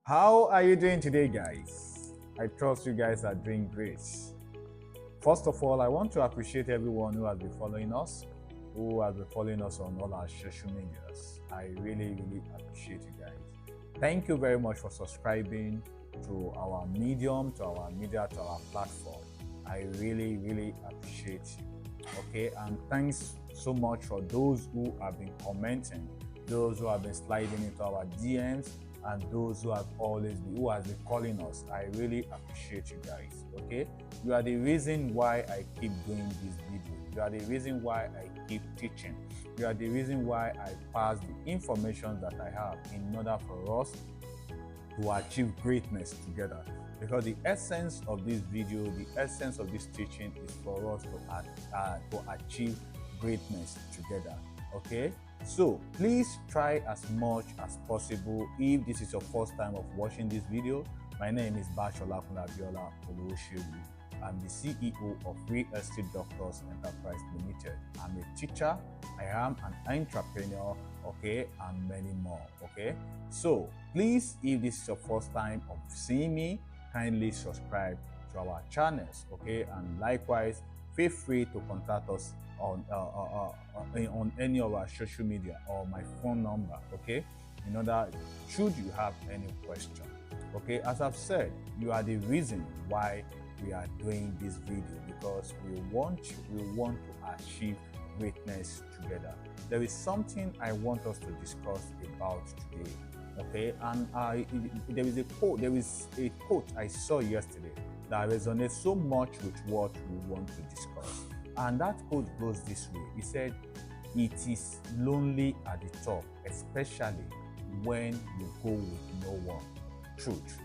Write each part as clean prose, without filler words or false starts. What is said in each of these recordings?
How are you doing today, guys? I trust you guys are doing great. First of all, I want to appreciate everyone who has been following us, who has been following us on all our social medias. I really appreciate you guys. Thank you very much for subscribing to our medium, to our media, to our platform. I really appreciate you. Okay, and thanks so much for those who have been commenting, those who have been sliding into our DMs, and those who have been calling us. I really appreciate you guys. Okay, you are the reason why I keep doing this video. You are the reason why I keep teaching. You are the reason why I pass the information that I have in order for us to achieve greatness together. Because the essence of this video, the essence of this teaching is for us to achieve greatness together. Okay, so please try as much as possible. If this is your first time of watching this video, my name is Bashola Kunabiola Oluwoshewu. I'm the CEO of Real Estate Doctors Enterprise Limited. I'm a teacher, I am an entrepreneur, okay, and many more. Okay, so please, if this is your first time of seeing me, kindly subscribe to our channels. Okay, and likewise, feel free to contact us on any of our social media or my phone number, okay, in order should you have any question. Okay, as I've said, you are the reason why we are doing this video, because we want to achieve greatness together. There is something I want us to discuss about today. Okay, and there is a quote I saw yesterday that resonates so much with what we want to discuss. And that quote goes this way. He said, "It is lonely at the top, especially when you go with no one." Truth.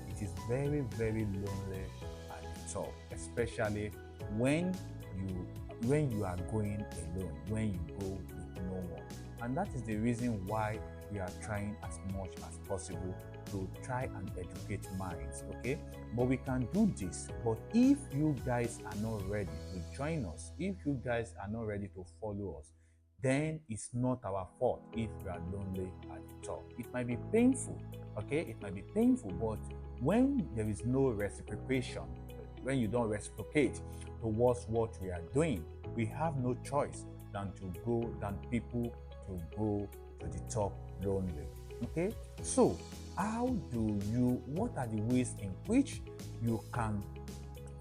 It is very lonely at the top, especially when you are going alone, when you go with no one. And that is the reason why we are trying as much as possible to try and educate minds, okay? But we can do this. But if you guys are not ready to join us, if you guys are not ready to follow us, then it's not our fault if we are lonely at the top. It might be painful, okay? It might be painful, but when there is no reciprocation, when you don't reciprocate towards what we are doing, we have no choice than people to go to the top lonely. Okay, so what are the ways in which you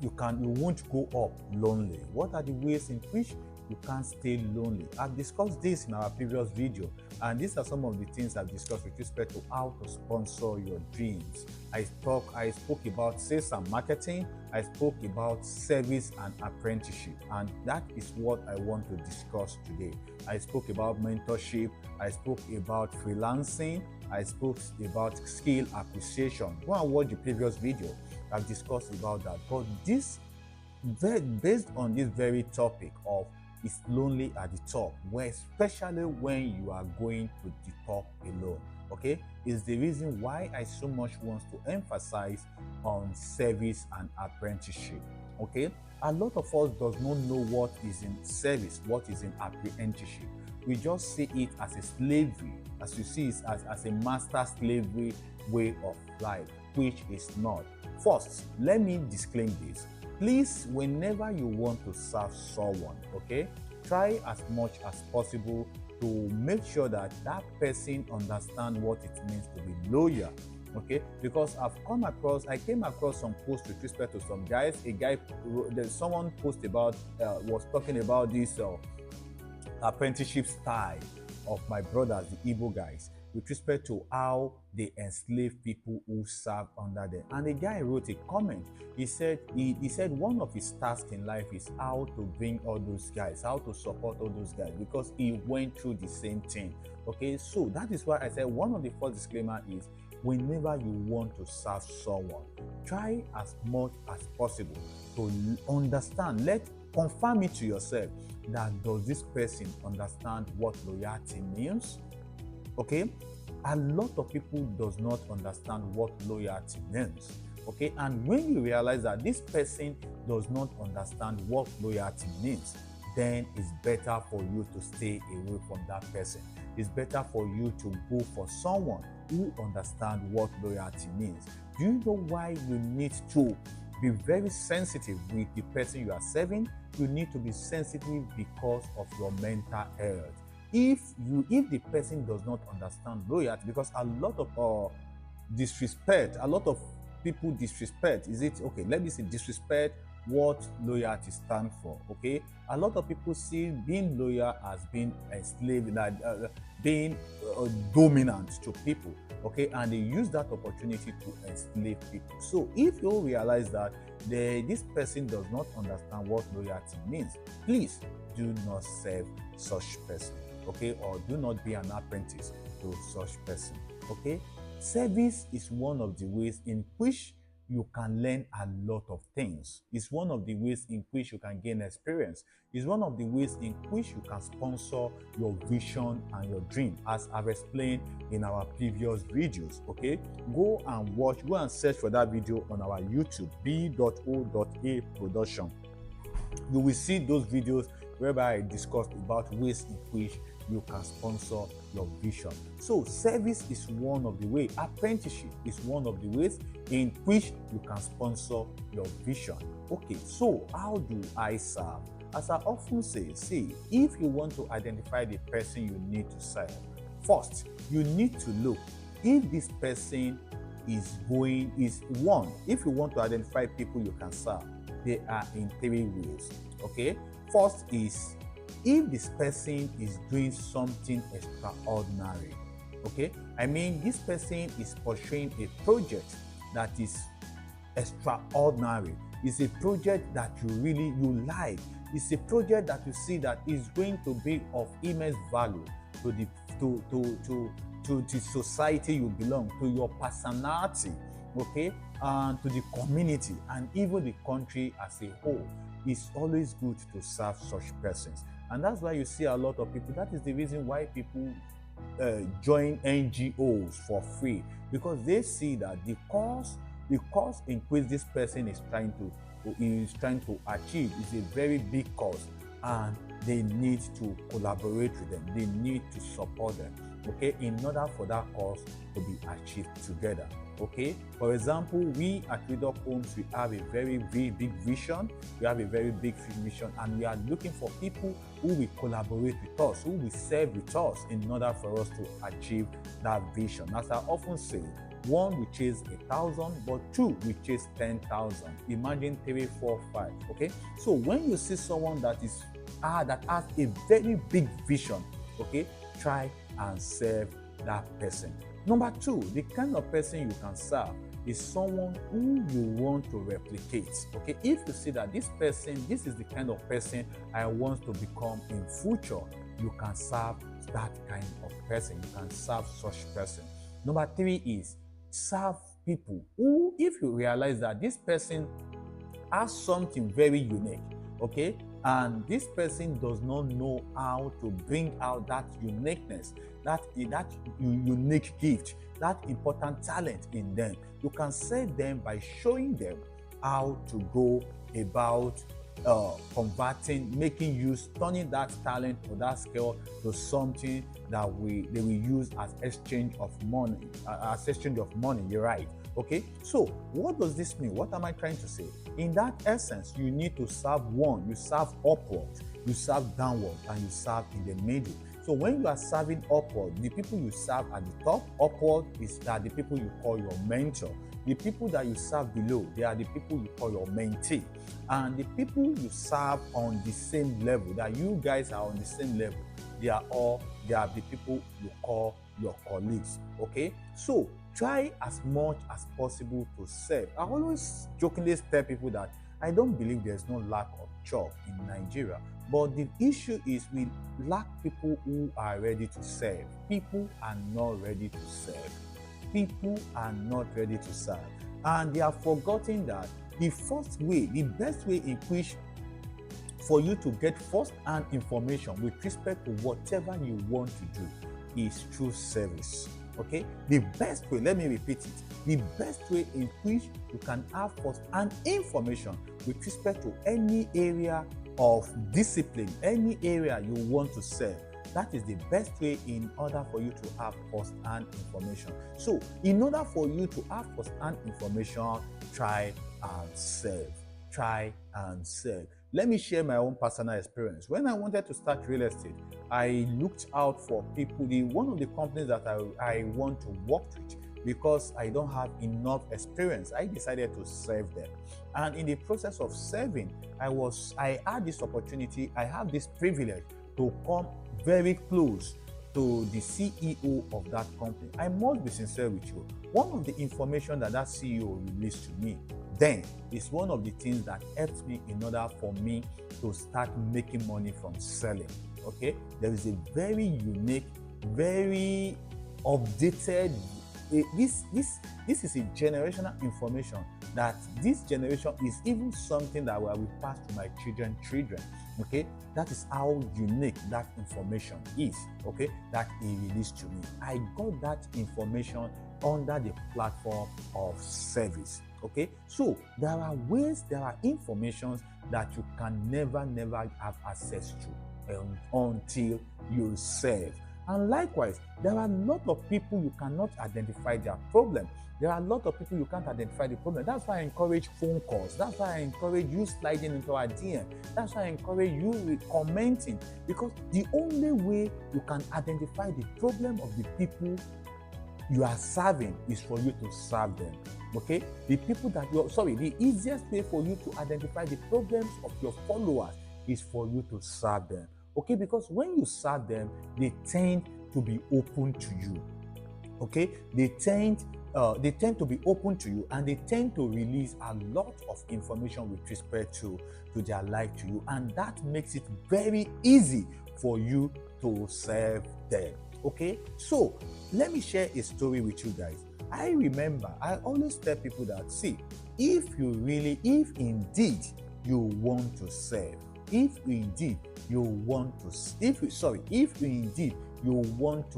won't go up lonely? What are the ways in which you can't stay lonely? I've discussed this in our previous video, and these are some of the things I've discussed with respect to how to sponsor your dreams. I spoke about sales and marketing. I spoke about service and apprenticeship, and that is what I want to discuss today. I spoke about mentorship. I spoke about freelancing. I spoke about skill appreciation. Go and watch the previous video. I've discussed about that. But based on this very topic of it's lonely at the top, especially when you are going to the top alone, okay, is the reason why I so much want to emphasize on service and apprenticeship. Okay, a lot of us does not know what is in service, what is in apprenticeship. We just see it as a slavery, as you see it as a master slavery way of life, which is not. First, let me disclaim this. Please, whenever you want to serve someone, okay, try as much as possible to make sure that that person understands what it means to be loyal. Okay, because I came across some posts with respect to some guys. Someone posted about was talking about this apprenticeship style of my brothers, the Igbo guys, with respect to how they enslave people who serve under them. And the guy wrote a comment. He said one of his tasks in life is how to bring all those guys, how to support all those guys, because he went through the same thing. Okay, so that is why I said one of the first disclaimer is whenever you want to serve someone, try as much as possible to understand. Confirm it to yourself that does this person understand what loyalty means? Okay, a lot of people does not understand what loyalty means. Okay, and when you realize that this person does not understand what loyalty means, then it's better for you to stay away from that person. It's better for you to go for someone who understand what loyalty means. Do you know why you need to be very sensitive with the person you are serving? You need to be sensitive because of your mental health. If the person does not understand loyalty, because a lot of disrespect, a lot of people disrespect, let me say disrespect what loyalty stands for. Okay, a lot of people see being loyal as being enslaved, like being dominant to people. Okay, and they use that opportunity to enslave people. So if you realize that this person does not understand what loyalty means, please do not serve such person. Okay, or do not be an apprentice to such person. Okay, service is one of the ways in which you can learn a lot of things. It's one of the ways in which you can gain experience. It's one of the ways in which you can sponsor your vision and your dream, as I've explained in our previous videos. Okay, go and search for that video on our YouTube, b.o.a production. You will see those videos whereby I discussed about ways in which you can sponsor your vision. So service is one of the ways. Apprenticeship is one of the ways in which you can sponsor your vision. Okay, so how do I serve? As I often say, if you want to identify the person you need to serve, first you need to look if this person if you want to identify people you can serve, they are in three ways. Okay, first is if this person is doing something extraordinary. Okay, I mean this person is pursuing a project that is extraordinary. It's a project that you like. It's a project that you see that is going to be of immense value to the society you belong to, your personality, okay, and to the community and even the country as a whole. It's always good to serve such persons. And that's why you see a lot of people. That is the reason why people join NGOs for free, because they see that the cause in which this person is trying to achieve is a very big cause, and they need to collaborate with them. They need to support them, okay, in order for that cause to be achieved together. Okay, for example, we at REDOC Homes, we have a very, very big vision. We have a very big vision, and we are looking for people who will collaborate with us, who will serve with us in order for us to achieve that vision. As I often say, one will chase 1,000, but two will chase 10,000. Imagine 3, 4, 5. Okay, so when you see someone that has a very big vision, okay, try and serve that person. Number two, the kind of person you can serve is someone who you want to replicate. Okay, if you see that this is the kind of person I want to become in future, you can serve that kind of person. You can serve such person. Number three is serve people who, if you realize that this person has something very unique, okay, and this person does not know how to bring out that uniqueness, that unique gift, that important talent in them, you can serve them by showing them how to go about turning that talent or that skill to something that they will use as exchange of money. You're right. Okay, so what does this mean? What am I trying to say? In that essence, you need to serve one. You serve upward, you serve downward, and you serve in the middle. So when you are serving upward, the people you serve at the top, upward, are the people you call your mentor. The people that you serve below, they are the people you call your mentee. And the people you serve on the same level, that you guys are on the same level, they are the people you call your colleagues. Okay, so try as much as possible to serve. I always jokingly tell people that I don't believe there's no lack of job in Nigeria, but the issue is we lack people who are ready to serve. People are not ready to serve. People are not ready to serve, and they are forgetting that the best way in which for you to get first-hand information with respect to whatever you want to do is through service. Okay, the best way, let me repeat it, the best way in which you can have first-hand information with respect to any area of discipline, any area you want to serve, That is the best way in order for you to have first-hand information. So in order for you to have first-hand information, try and serve. Try and serve. Let me share my own personal experience. When I wanted to start real estate, I looked out for people. One of the companies that I want to work with, because I don't have enough experience, I decided to serve them. And in the process of serving, I had this opportunity, I have this privilege to come very close to the CEO of that company. I must be sincere with you. One of the information that CEO released to me then is one of the things that helped me in order for me to start making money from selling. Okay, there is a very unique, very updated. This is a generational information that this generation is even something that will pass to my children. Okay, that is how unique that information is. Okay, that he released to me. I got that information under the platform of service. Okay, so there are informations that you can never have access to until you serve. And likewise, there are a lot of people you cannot identify their problem. There are a lot of people you can't identify the problem. That's why I encourage phone calls. That's why I encourage you sliding into our DM. That's why I encourage you commenting, because the only way you can identify the problem of the people you are serving is for you to serve them. Okay, the easiest way for you to identify the problems of your followers is for you to serve them. Okay, because when you serve them, they tend to be open to you. Okay, they tend to be open to you, and they tend to release a lot of information with respect to their life to you, and that makes it very easy for you to serve them. Okay, so let me share a story with you guys. I remember, I always tell people that, see, if indeed you want to serve, if indeed you want to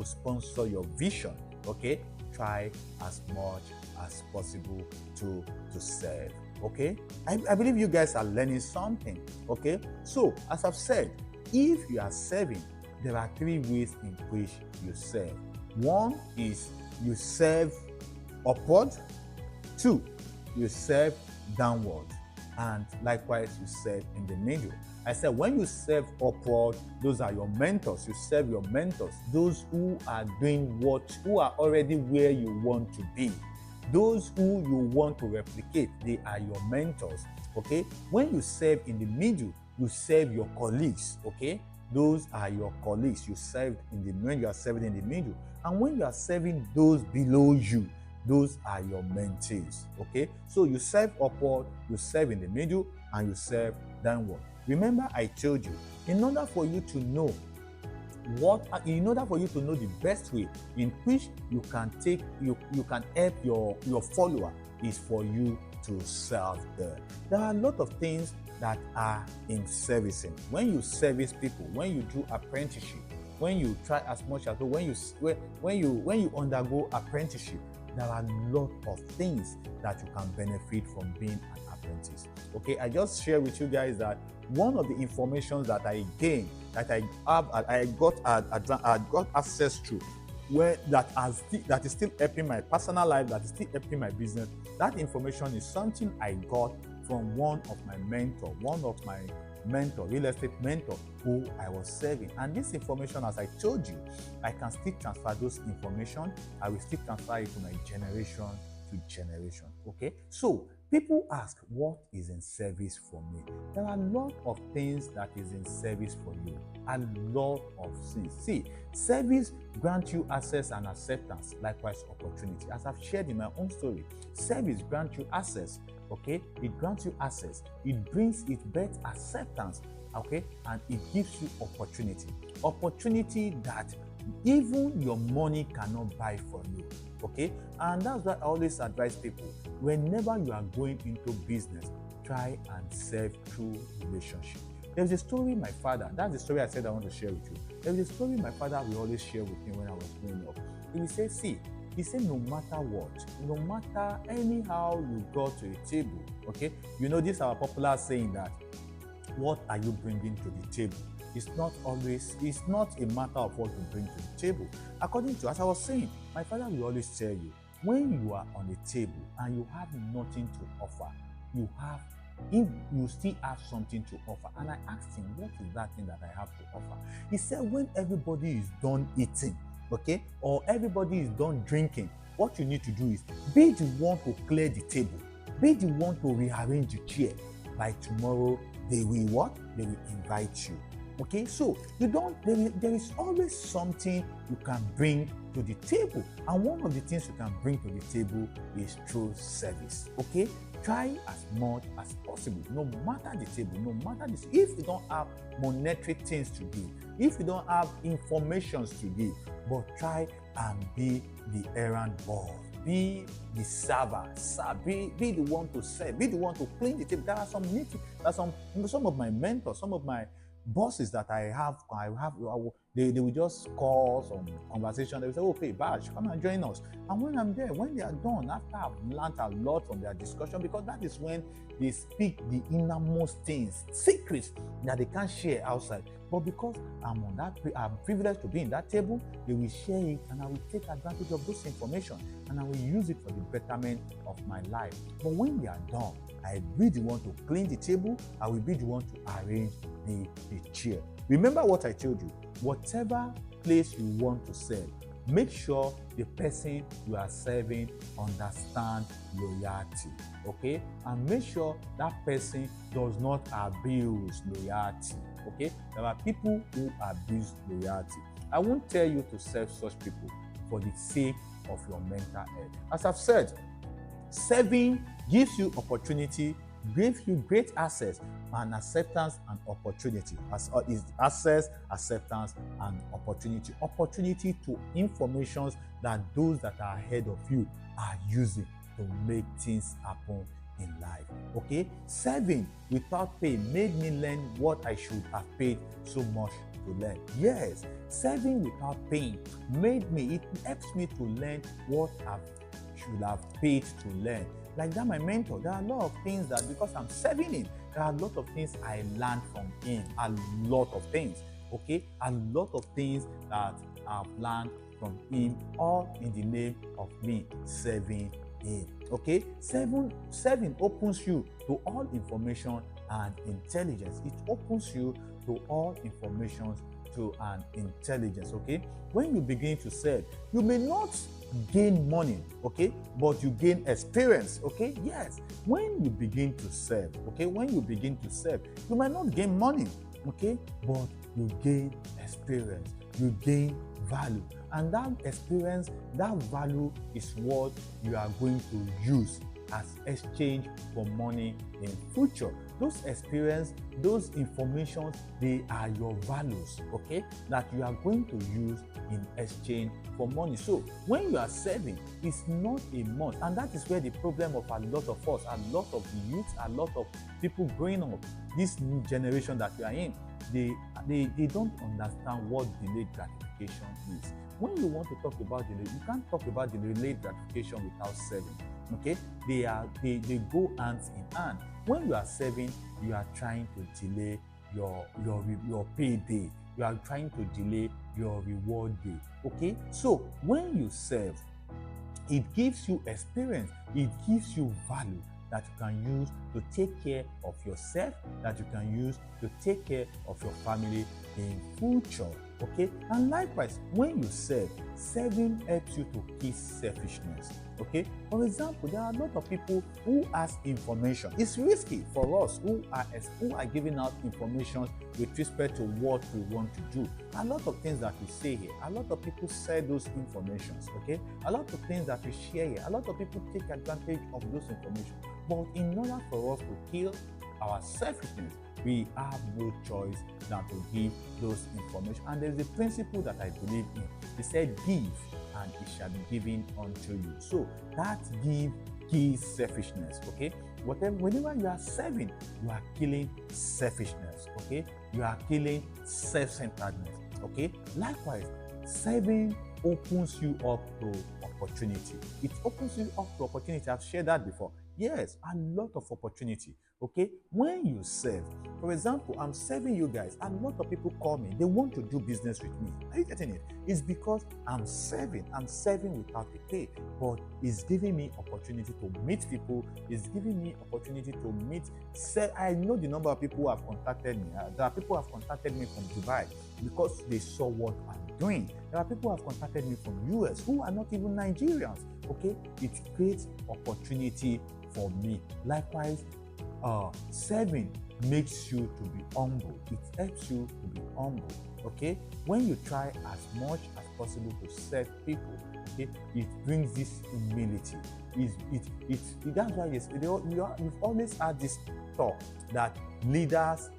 sponsor your vision, okay, try as much as possible to serve. Okay, I believe you guys are learning something. Okay, so as I've said, if you are serving, there are 3 ways in which you serve. 1 is you serve upward. 2, you serve downward. And likewise, you serve in the middle. I said, when you serve upward, those are your mentors. You serve your mentors, those who are who are already where you want to be. Those who you want to replicate, they are your mentors. Okay? When you serve in the middle, you serve your colleagues. Okay? Those are your colleagues. When you are serving in the middle. And when you are serving those below you, those are your mentees. Okay, so you serve upward, you serve in the middle, and you serve downward. Remember, I told you, in order for you to know the best way in which you can help your follower is for you to serve them. There are a lot of things that are in servicing. When you service people, when you do apprenticeship, when you try as much as when you undergo apprenticeship, there are a lot of things that you can benefit from being an apprentice. Okay, I just share with you guys that one of the informations that I gained, that I got access to, that is still helping my personal life, that is still helping my business. That information is something I got from one of my real estate mentor, who I was serving. And this information, as I told you, I can still transfer those information. I will still transfer it to my generation to generation. Okay, so people ask, what is in service for me? There are a lot of things that is in service for you. A lot of things. See, service grants you access and acceptance, likewise opportunity. As I've shared in my own story, service grants you access. Okay, it grants you access, it brings acceptance, okay, and it gives you opportunity that even your money cannot buy for you. Okay, and that's why I always advise people, whenever you are going into business, try and serve through relationship. There's a story that's the story I said I want to share with you. There's a story my father will always share with me when I was growing up. He will say, he said, no matter what, no matter anyhow you go to a table, okay? You know, this is our popular saying that, what are you bringing to the table? it's not a matter of what you bring to the table. According to, as I was saying, my father will always tell you, when you are on a table and you have nothing to offer, you still have something to offer. And I asked him, what is that thing that I have to offer? He said, when everybody is done eating, okay, or everybody is done drinking, what you need to do is be the one to clear the table, be the one to rearrange the chair. By tomorrow, they will what? They will invite you. Okay, so there is always something you can bring to the table, and one of the things you can bring to the table is through service. Okay, try as much as possible, no matter the table, no matter this. If you don't have monetary things to give, if you don't have informations to give, but try and be the errand boy, be the server, be the one to serve, be the one to clean the table. There are some meetings, some of my mentors, some of my bosses that I have, they will just call some conversation. They will say, okay, Bash, come and join us. And when I'm there, when they are done, after I've learned a lot from their discussion, because that is when they speak the innermost things, secrets that they can't share outside. But because I'm privileged to be in that table, they will share it, and I will take advantage of this information, and I will use it for the betterment of my life. But when they are done, I will be the one to clean the table. I will be the one to arrange the chair. Remember what I told you. Whatever place you want to serve, make sure the person you are serving understands loyalty, okay? And make sure that person does not abuse loyalty, okay? There are people who abuse loyalty. I won't tell you to serve such people for the sake of your mental health. As I've said, serving gives you opportunity, gives you great access and acceptance and opportunity. Is access, acceptance, and opportunity. Opportunity to informations that those that are ahead of you are using to make things happen in life. Okay? Serving without pay made me learn what I should have paid so much to learn. Yes, serving without paying it helps me to learn what I should have paid to learn. Like that, my mentor, there are a lot of things that, because I'm serving him, there are a lot of things I learned from him. A lot of things, okay? A lot of things that I've learned from him, all in the name of me serving him, okay? Serving opens you to all information and intelligence. It opens you to all information and intelligence, okay? When you begin to serve, you may not gain money, okay, but you gain experience, okay? Yes, when you begin to serve, okay, you might not gain money, okay, but you gain experience, you gain value, and that experience, that value is what you are going to use as exchange for money in future. Those experience, those information, they are your values, okay, that you are going to use in exchange for money. So when you are serving, it's not a must, and that is where the problem of a lot of us, a lot of the youth, a lot of people growing up, this new generation that we are in, they don't understand what delayed gratification is. When you want to talk about delay, you can't talk about the delayed gratification without serving. Okay, they go hands in hand. When you are serving, you are trying to delay your payday. You are trying to delay your reward day. Okay, so when you serve, it gives you experience. It gives you value that you can use to take care of yourself, that you can use to take care of your family in future. Okay, and likewise, when you serve, serving helps you to kill selfishness. Okay, for example, there are a lot of people who ask information. It's risky for us who are giving out information with respect to what we want to do. A lot of things that we say here, a lot of people share those informations. Okay, a lot of things that we share here, a lot of people take advantage of those information. But in order for us to kill our selfishness, we have no choice than to give those information. And there's a principle that I believe in. He said, give and it shall be given unto you. So that give kills selfishness, okay? Whenever you are serving, you are killing selfishness, okay? You are killing self-centeredness, okay? Likewise, serving opens you up to opportunity. It opens you up to opportunity. I've shared that before. Yes, a lot of opportunity. Okay, when you serve, for example, I'm serving you guys. A lot of people call me, they want to do business with me. Are you getting it? It's because I'm serving without a pay, but it's giving me opportunity to meet people. It's giving me opportunity to meet. I know the number of people who have contacted me. There are people who have contacted me from Dubai because they saw what I'm doing. There are people who have contacted me from US who are not even Nigerians. Okay, it creates opportunity for me. Likewise, serving makes you to be humble. It helps you to be humble. Okay, when you try as much as possible to serve people, okay, it brings this humility. That's why you've always had this talk that leaders.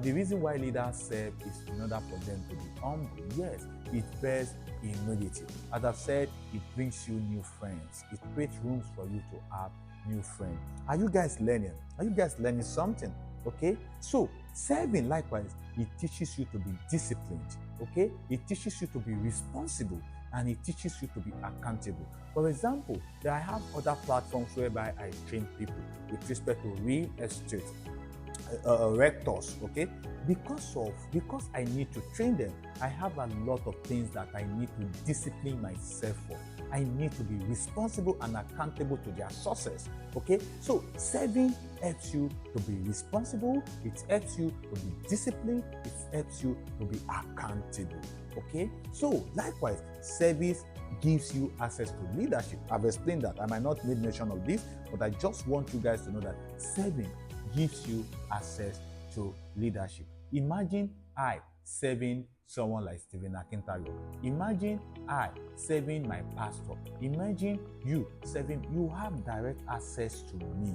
The reason why leaders serve is in order for them to be humble. Yes, it bears humility. As I've said, it brings you new friends. It creates rooms for you to have new friends. Are you guys learning? Are you guys learning something? Okay, so serving, likewise, it teaches you to be disciplined. Okay, it teaches you to be responsible, and it teaches you to be accountable. For example, I have other platforms whereby I train people with respect to real estate, rectors. Okay, because I need to train them, I have a lot of things that I need to discipline myself for. I need to be responsible and accountable to their success. Okay, so serving helps you to be responsible, it helps you to be disciplined, it helps you to be accountable. Okay, so likewise, service gives you access to leadership. I've explained that. I might not make mention of this, but I just want you guys to know that serving gives you access to leadership. Imagine I serving someone like Stephen Akintayo. Imagine I serving my pastor. Imagine you serving. You have direct access to me.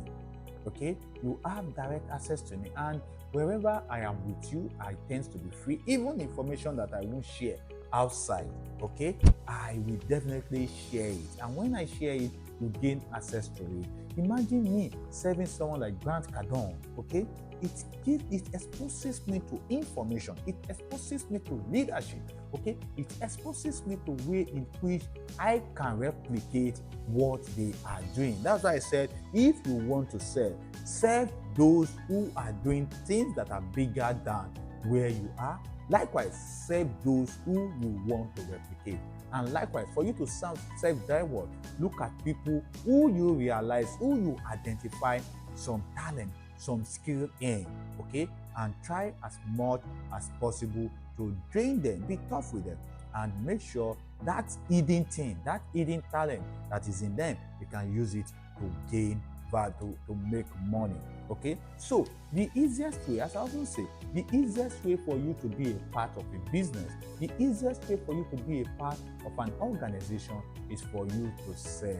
Okay, you have direct access to me, and wherever I am with you, I tend to be free. Even information that I won't share outside, okay, I will definitely share it. And when I share it, you gain access to it. Imagine me serving someone like Grant Cardone, okay? It exposes me to information. It exposes me to leadership, okay? It exposes me to way in which I can replicate what they are doing. That's why I said, if you want to serve those who are doing things that are bigger than where you are. Likewise, serve those who you want to replicate. And likewise, for you to serve that word, look at people who you realize, who you identify some talent, some skill in, okay? And try as much as possible to train them, be tough with them, and make sure that hidden thing, that hidden talent that is in them, you can use it to gain value, to make money. Okay, so the easiest way, as I often say, the easiest way for you to be a part of a business, the easiest way for you to be a part of an organization is for you to serve.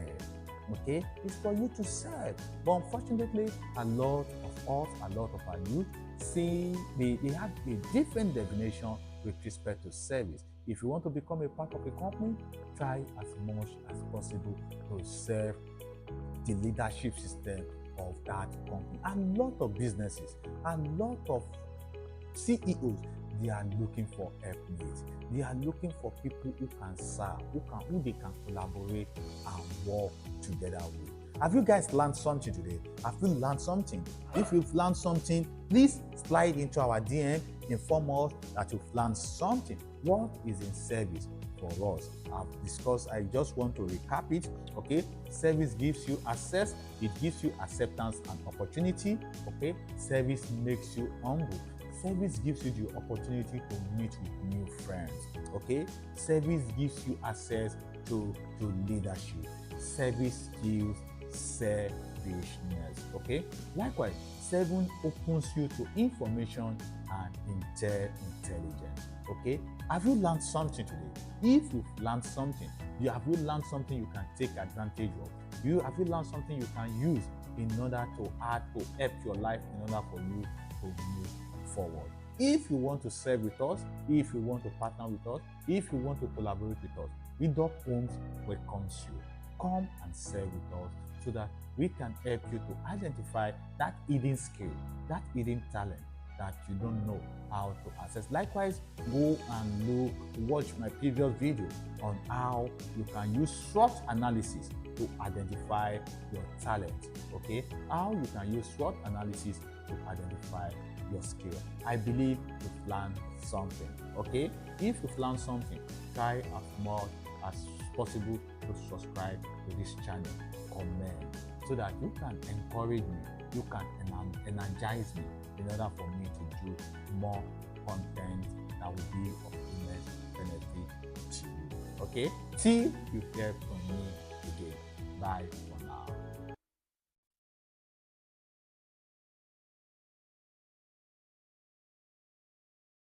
Okay, it's for you to serve. But unfortunately, a lot of us, a lot of our youth, they have a different definition with respect to service. If you want to become a part of a company, try as much as possible to serve the leadership system of that company. A lot of businesses, a lot of CEOs, they are looking for helpmates. They are looking for people who can serve, who they can collaborate and work together with. Have you guys learned something today? Have you learned something? If you've learned something, please slide into our DM, inform us that you've learned something. What is in service for us? I've discussed, I just want to recap it. Okay, service gives you access, it gives you acceptance and opportunity. Okay, service makes you humble. Service gives you the opportunity to meet with new friends. Okay, service gives you access to leadership. Service gives selfishness. Okay, likewise, serving opens you to information and intelligence. Okay, have you learned something today? If you've learned something, have you learned something you can take advantage of? Have you learned something you can use in order to add to help your life, in order for you to move forward? If you want to serve with us, if you want to partner with us, if you want to collaborate with us, REDOC Homes welcomes you. Come and serve with us so that we can help you to identify that hidden skill, that hidden talent that you don't know how to access. Likewise, go and watch my previous video on how you can use SWOT analysis to identify your talent. Okay, how you can use SWOT analysis to identify your skill. I believe you've learned something. Okay, if you've learned something, try as much as possible to subscribe to this channel, comment, so that you can encourage me, you can energize me in order for me to do more content that will be of immense benefit to you. Okay, till you hear from me again. Bye.